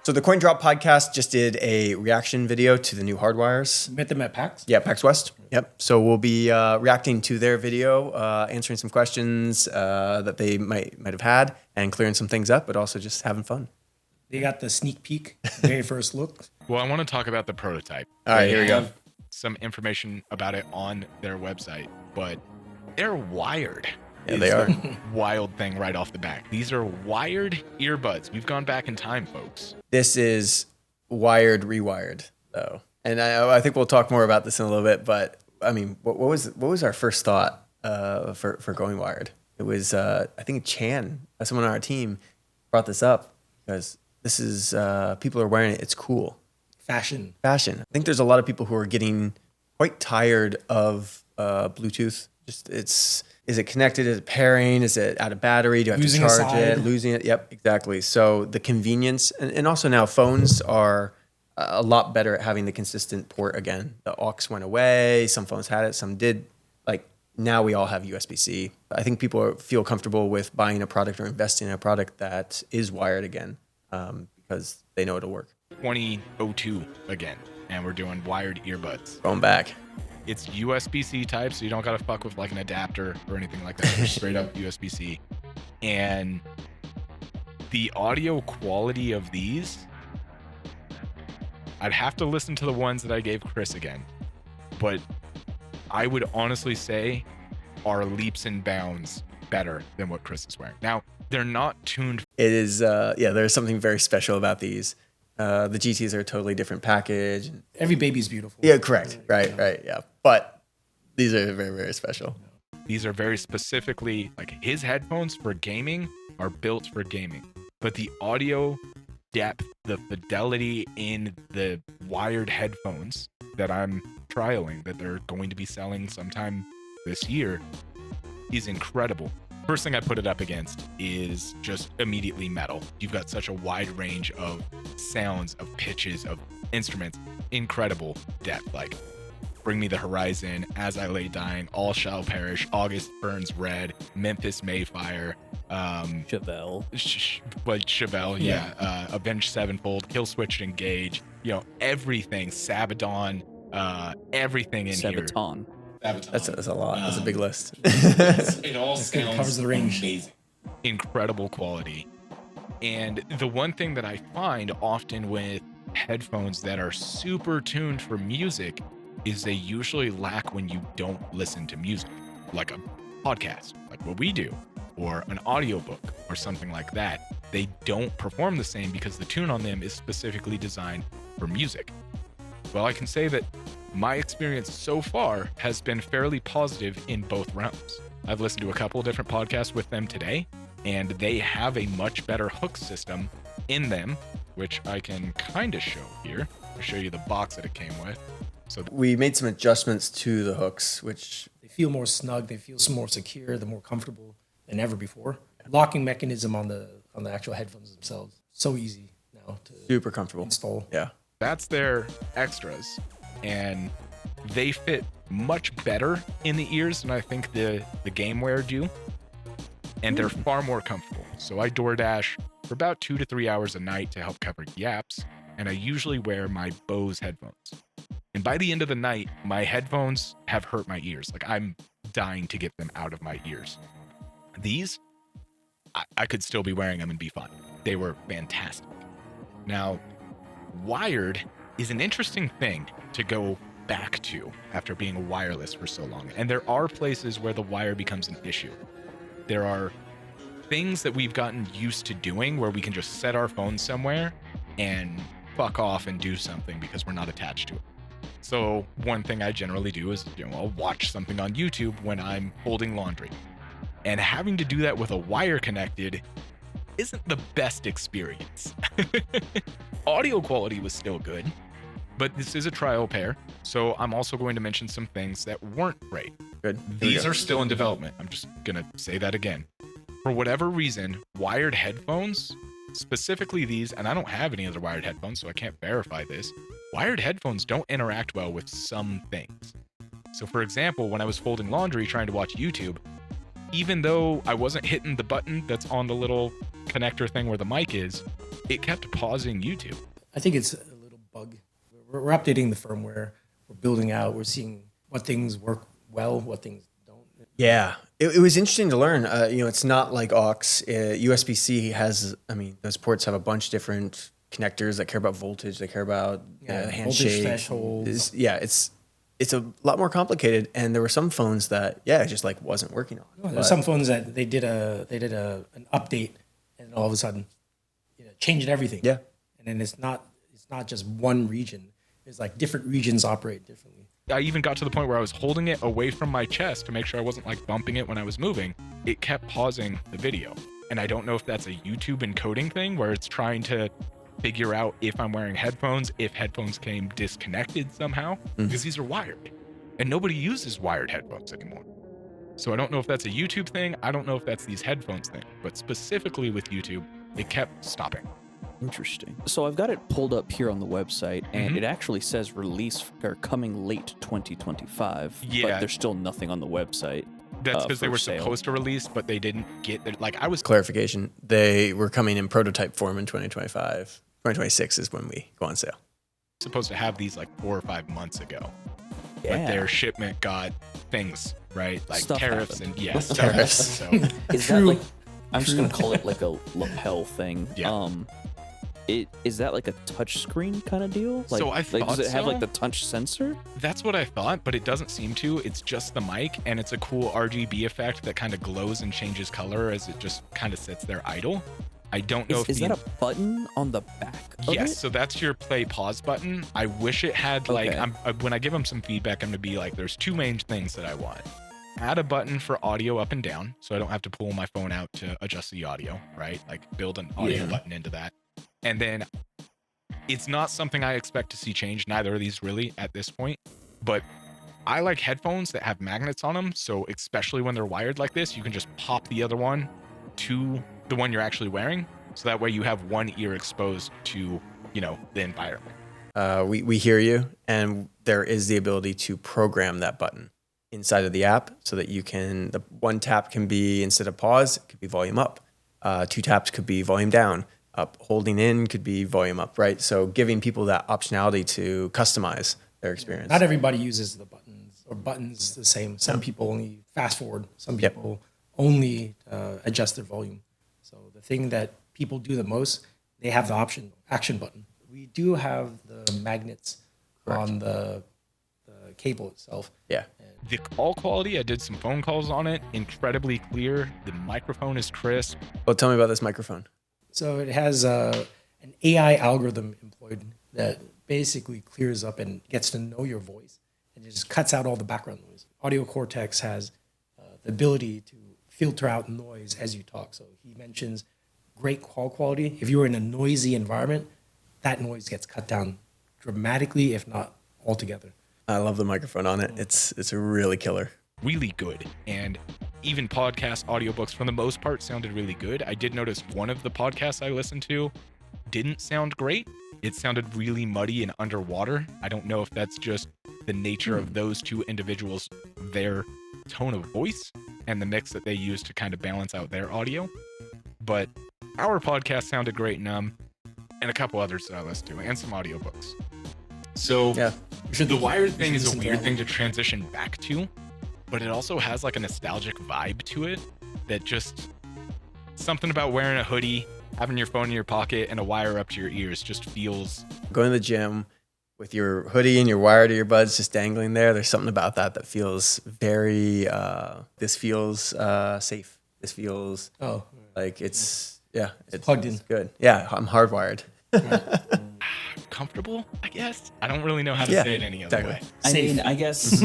So the CoinDrop podcast just did a reaction video to the new Hardwires. Met them at PAX? Yeah, PAX West. Yep. So we'll be reacting to their video, answering some questions that they might have had, and clearing some things up, but also just having fun. They got the sneak peek, very first look. Well, I want to talk about the prototype. All right, here we go. Have some information about it on their website, but they're wired. Yeah, they are. Wild thing right off the bat. These are wired earbuds. We've gone back in time, folks. This is wired, rewired, though. And I think we'll talk more about this in a little bit, but I mean, what was our first thought for going wired? It was, I think Chan, someone on our team, brought this up because this is, people are wearing it. It's cool. Fashion. I think there's a lot of people who are getting quite tired of Bluetooth. Is it connected? Is it pairing? Is it out of battery? Do I have to charge it? Losing it? Yep, exactly. So the convenience, and also now phones are a lot better at having the consistent port again. The aux went away. Some phones had it, some did. Like now we all have USB-C. I think people feel comfortable with buying a product or investing in a product that is wired again because they know it'll work. 2002 again, and we're doing wired earbuds. Going back. It's USB-C type, so you don't gotta fuck with like an adapter or anything like that. They're straight up USB-C. And the audio quality of these, I'd have to listen to the ones that I gave Chris again, but I would honestly say are leaps and bounds better than what Chris is wearing. Now, they're not tuned. It is, there's something very special about these. The GTs are a totally different package. Every baby's beautiful. Yeah, correct. Right, yeah. But these are very, very special. These are very specifically, like his headphones for gaming are built for gaming. But the audio depth, the fidelity in the wired headphones that I'm trialing, that they're going to be selling sometime this year, is incredible. First thing I put it up against is just immediately metal. You've got such a wide range of sounds, of pitches, of instruments. Incredible depth. Like Bring Me the Horizon, As I Lay Dying, All Shall Perish, August Burns Red, Memphis Mayfire, Chevelle. Chevelle, yeah. Avenged Sevenfold, Kill Switch Engage, everything. Sabadon, everything in here. Sabaton. That's a lot. That's a big list. It all sounds covers the range. amazing. Incredible quality. And the one thing that I find often with headphones that are super tuned for music is they usually lack when you don't listen to music, like a podcast, like what we do, or an audiobook or something like that. They don't perform the same because the tune on them is specifically designed for music. Well, I can say that my experience so far has been fairly positive in both realms. I've listened to a couple of different podcasts with them today, and they have a much better hook system in them, which I can kind of show here. I'll show you the box that it came with. So we made some adjustments to the hooks, which They feel more snug. They feel more secure. They're more comfortable than ever before. Locking mechanism on the actual headphones themselves. So easy now to super comfortable. install. Yeah. that's their extras, and they fit much better in the ears than I think the GameWare do, and they're far more comfortable. So I DoorDash for about 2 to 3 hours a night to help cover yaps, and I usually wear my Bose headphones. And by the end of the night, my headphones have hurt my ears. Like I'm dying to get them out of my ears. These, I could still be wearing them and be fine. They were fantastic. Now, wired is an interesting thing to go back to after being wireless for so long. And there are places where the wire becomes an issue. There are things that we've gotten used to doing where we can just set our phone somewhere and fuck off and do something because we're not attached to it. So one thing I generally do is, I'll watch something on YouTube when I'm folding laundry. And having to do that with a wire connected isn't the best experience. Audio quality was still good, but this is a trial pair, so I'm also going to mention some things that weren't great. Good. These are still in development. I'm just gonna say that again. For whatever reason, wired headphones, specifically these, and I don't have any other wired headphones, so I can't verify this, wired headphones don't interact well with some things. So for example, when I was folding laundry trying to watch YouTube, even though I wasn't hitting the button that's on the little connector thing where the mic is, it kept pausing YouTube. I think it's a little bug. We're updating the firmware. We're building out. We're seeing what things work well, what things don't. Yeah, it was interesting to learn. It's not like aux. USB-C has, those ports have a bunch of different connectors that care about voltage. They care about handshake. Thresholds. It's a lot more complicated. And there were some phones that, it just like wasn't working on. There's some phones that they did an update, and all of a sudden, changed everything. Yeah. And then it's not just one region. It's like different regions operate differently. I even got to the point where I was holding it away from my chest to make sure I wasn't like bumping it when I was moving. It kept pausing the video. And I don't know if that's a YouTube encoding thing where it's trying to figure out if I'm wearing headphones, if headphones came disconnected somehow, because these are wired. And nobody uses wired headphones anymore. So I don't know if that's a YouTube thing. I don't know if that's these headphones thing. But specifically with YouTube, it kept stopping. Interesting. So I've got it pulled up here on the website, and it actually says release or coming late 2025. Yeah. But there's still nothing on the website. That's because they were sale. supposed to release, but they didn't get there. Like I was Clarification, they were coming in prototype form in 2025. 2026 is when we go on sale. supposed to have these like 4 or 5 months ago. Yeah. But their shipment got things, right? Like Stuff tariffs happened. and stuff. Tariffs. So Is that like, I'm just gonna call it like a lapel thing. Yeah. Is that like a touch screen kind of deal? Like, So I like, does thought it have like so. the touch sensor? that's what I thought, but it doesn't seem to. It's just the mic, and it's a cool RGB effect that kind of glows and changes color as it just kind of sits there idle. I don't know Is if that a button on the back of Yes, it? so that's your play pause button. I wish it had like Okay. when I give them some feedback, I'm gonna be like, there's 2 main things that I want. Add a button for audio up and down, so I don't have to pull my phone out to adjust the audio, right? Like build an audio button into that. And then it's not something I expect to see change, neither of these really at this point, but I like headphones that have magnets on them, so especially when they're wired like this, you can just pop the other one to the one you're actually wearing, so that way you have one ear exposed to, the environment. We hear you, and there is the ability to program that button inside of the app so that you can, the one tap can be, instead of pause, it could be volume up. 2 taps could be volume down. Up, holding in could be volume up, right? So giving people that optionality to customize their experience. Not everybody uses the buttons or buttons the same. Some people only fast forward. Some people only adjust their volume. So the thing that people do the most, they have the action button. We do have the magnets on the cable itself. Yeah. The call quality, I did some phone calls on it, incredibly clear. The microphone is crisp. Well, tell me about this microphone. So it has an AI algorithm employed that basically clears up and gets to know your voice and just cuts out all the background noise. Audio Cortex has the ability to filter out noise as you talk. So he mentions great call quality. If you're in a noisy environment, that noise gets cut down dramatically, if not altogether. I love the microphone on it. It's a really killer. Really good. And even podcast audiobooks, for the most part, sounded really good. I did notice one of the podcasts I listened to didn't sound great. It sounded really muddy and underwater. I don't know if that's just the nature of those 2 individuals, their tone of voice, and the mix that they use to kind of balance out their audio. But our podcast sounded great, and a couple others that I listened to, and some audiobooks. So the wired thing is a weird thing to transition back to, but it also has like a nostalgic vibe to it that just something about wearing a hoodie, having your phone in your pocket, and a wire up to your ears just feels. Going to the gym with your hoodie and your wired earbuds just dangling there, there's something about that feels very, this feels safe. This feels like it's plugged in. Good. Yeah, I'm hardwired. Comfortable, I guess. I don't really know how to say it any other way. I mean, I guess.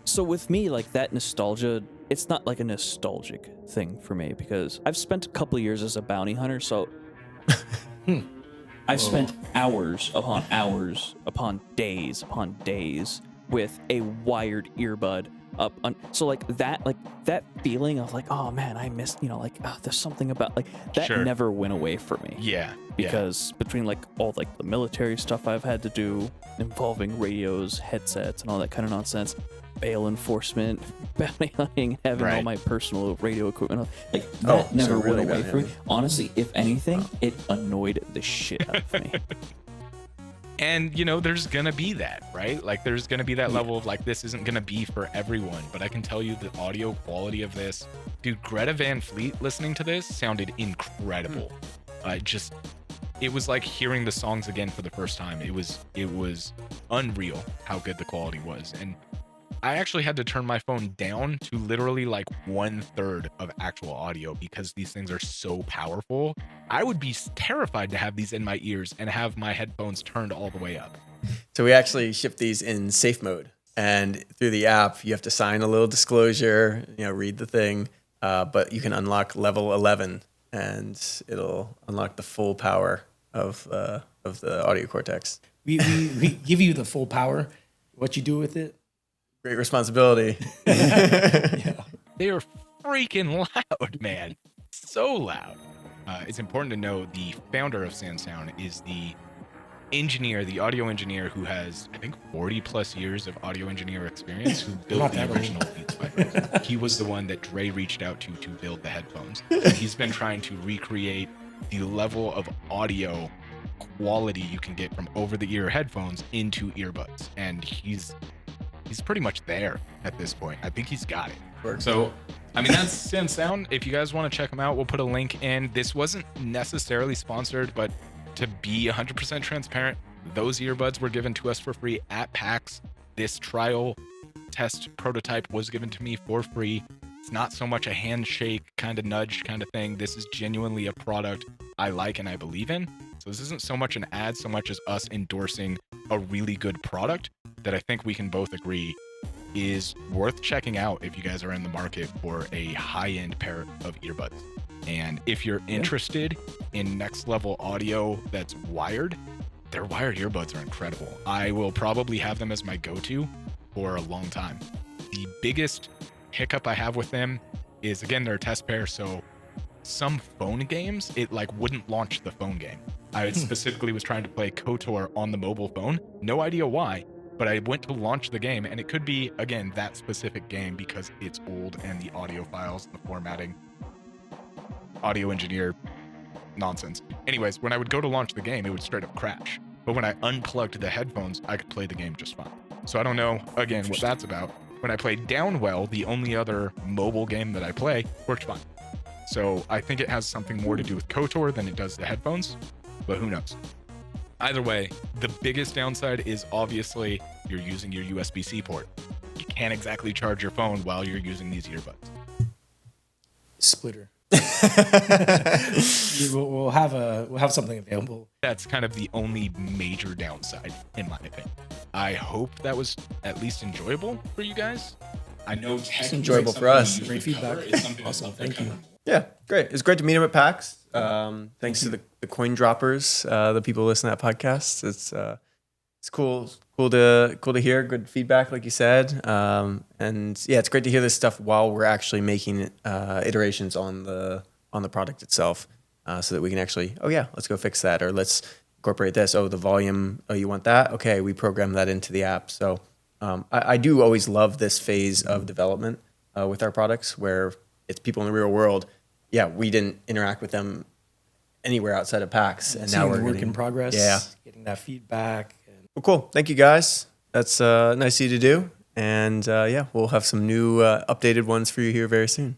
So with me, like that nostalgia, it's not like a nostalgic thing for me because I've spent a couple of years as a bounty hunter, so I've spent hours upon days with a wired earbud up on, so like that feeling of like, oh man, I missed, there's something about like that never went away for me. Yeah. Because between like all like the military stuff I've had to do involving radios, headsets, and all that kind of nonsense, bail enforcement, bounty hunting, having all my personal radio equipment. Like Oh, that never so really went away bad, from yeah. me. Honestly, if anything, it annoyed the shit out of me. And, you know, there's going to be that, right? Like, there's going to be that level of, like, this isn't going to be for everyone. But I can tell you the audio quality of this. Dude, Greta Van Fleet listening to this sounded incredible. It was like hearing the songs again for the first time. It was unreal how good the quality was. And I actually had to turn my phone down to literally like 1/3 of actual audio because these things are so powerful. I would be terrified to have these in my ears and have my headphones turned all the way up. So we actually ship these in safe mode, and through the app, you have to sign a little disclosure, read the thing, but you can unlock level 11, and it'll unlock the full power of the audio Cortex. We give you the full power. What you do with it? Great responsibility. Yeah. They are freaking loud, man. So loud. It's important to know the founder of SANSound is the audio engineer who has, I think, 40 plus years of audio engineer experience, who built the original Beats By. He was the one that Dre reached out to build the headphones. And he's been trying to recreate the level of audio quality you can get from over-the-ear headphones into earbuds. And he's pretty much there at this point. I think he's got it. So, I mean, that's SANSound. If you guys want to check them out, we'll put a link in. This wasn't necessarily sponsored, but to be 100% transparent, those earbuds were given to us for free at PAX. This trial test prototype was given to me for free. It's not so much a handshake kind of nudge kind of thing. This is genuinely a product I like and I believe in. So this isn't so much an ad, so much as us endorsing a really good product that I think we can both agree is worth checking out if you guys are in the market for a high-end pair of earbuds. And if you're interested in next level audio that's wired, their wired earbuds are incredible. I will probably have them as my go-to for a long time. The biggest hiccup I have with them is, again, they're a test pair, so some phone games, it like wouldn't launch the phone game. I specifically was trying to play KOTOR on the mobile phone. No idea why, but I went to launch the game, and it could be, again, that specific game because it's old and the audio files, the formatting, audio engineer nonsense. Anyways, when I would go to launch the game, it would straight up crash. But when I unplugged the headphones, I could play the game just fine. So I don't know, again, what that's about. When I played Downwell, the only other mobile game that I play, worked fine. So I think it has something more to do with KOTOR than it does the headphones, but who knows? Either way, the biggest downside is obviously you're using your USB-C port. You can't exactly charge your phone while you're using these earbuds. Splitter. we'll have something available. That's kind of the only major downside, in my opinion. I hope that was at least enjoyable for you guys. I know it's enjoyable for us. Great feedback. Awesome. Thank you. Yeah, great. It's great to meet him at PAX. Thanks to the coin droppers, the people who listen to that podcast. It's cool to hear good feedback, like you said. And yeah, it's great to hear this stuff while we're actually making iterations on the product itself, so that we can actually, let's go fix that, or let's incorporate this. Oh, the volume. Oh, you want that? Okay, we program that into the app. So I do always love this phase of development with our products, where it's people in the real world. Yeah, we didn't interact with them anywhere outside of PAX, and now we're work in progress. Yeah, getting that feedback. Well, cool. Thank you, guys. That's nice of you to do. And we'll have some new updated ones for you here very soon.